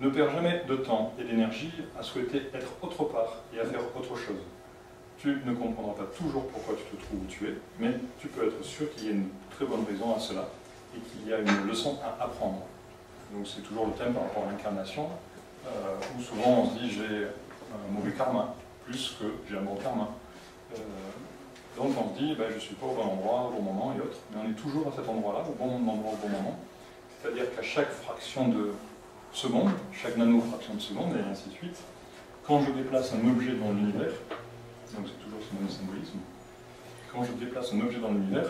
Ne perds jamais de temps et d'énergie à souhaiter être autre part et à faire autre chose. Tu ne comprendras pas toujours pourquoi tu te trouves où tu es, mais tu peux être sûr qu'il y a une très bonne raison à cela et qu'il y a une leçon à apprendre. Donc c'est toujours le thème par rapport à l'incarnation, où souvent on se dit j'ai un mauvais karma, plus que j'ai un bon karma. Donc on se dit je ne suis pas au bon endroit, au bon moment et autres, mais on est toujours à cet endroit-là, au bon endroit, au bon moment. C'est-à-dire qu'à chaque fraction de seconde, chaque nano-fraction de seconde, et ainsi de suite, quand je déplace un objet dans l'univers, donc c'est toujours ce même symbolisme, quand je déplace un objet dans l'univers,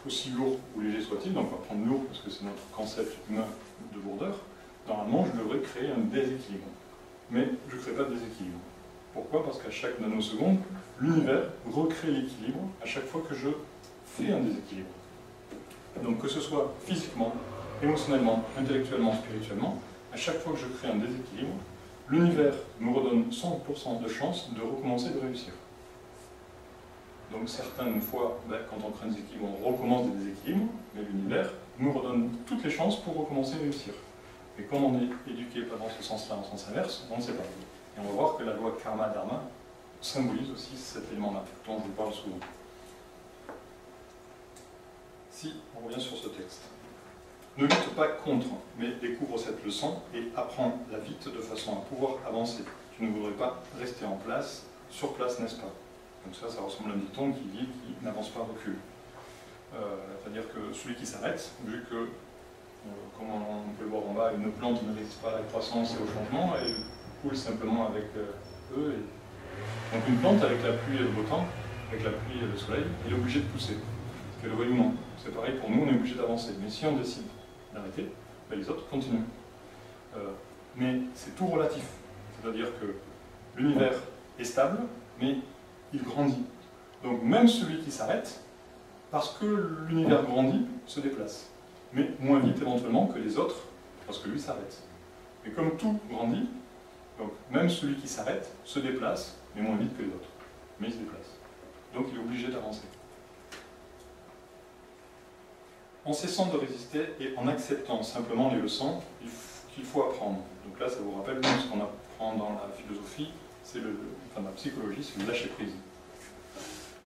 aussi lourd ou léger soit-il, donc on va prendre lourd parce que c'est notre concept humain de lourdeur, normalement je devrais créer un déséquilibre. Mais je ne crée pas de déséquilibre. Pourquoi? Parce qu'à chaque nanoseconde, l'univers recrée l'équilibre à chaque fois que je fais un déséquilibre. Donc que ce soit physiquement, émotionnellement, intellectuellement, spirituellement, à chaque fois que je crée un déséquilibre, l'univers me redonne 100% de chance de recommencer et de réussir. Donc certaines fois, quand on crée un déséquilibre, on recommence des déséquilibres, mais l'univers nous redonne toutes les chances pour recommencer et réussir. Mais comme on est éduqué pas dans ce sens-là, en sens inverse, on ne sait pas. Et on va voir que la loi karma-dharma symbolise aussi cet élément-là, dont je vous parle souvent. Si on revient sur ce texte. Ne lutte pas contre, mais découvre cette leçon et apprends-la vite de façon à pouvoir avancer. Tu ne voudrais pas rester en place, sur place, n'est-ce pas? Donc ça ressemble à un dicton qui dit qui n'avance pas, recule. C'est-à-dire que celui qui s'arrête, vu que, comme on peut le voir en bas, une plante ne résiste pas à la croissance et au changement, elle coule simplement avec eux. Donc une plante, avec la pluie et le beau temps, avec la pluie et le soleil, elle est obligée de pousser, qu'elle le veuille ou non. C'est pareil pour nous, on est obligé d'avancer. Mais si on décide d'arrêter, les autres continuent. Mais c'est tout relatif. C'est-à-dire que l'univers est stable, mais il grandit. Donc même celui qui s'arrête, parce que l'univers grandit, se déplace. Mais moins vite éventuellement que les autres, parce que lui s'arrête. Mais comme tout grandit, donc même celui qui s'arrête se déplace, mais moins vite que les autres. Mais il se déplace. Donc il est obligé d'avancer. En cessant de résister et en acceptant simplement les leçons qu'il faut apprendre. Donc là, ça vous rappelle ce qu'on apprend dans la philosophie, dans la psychologie, c'est le lâcher prise.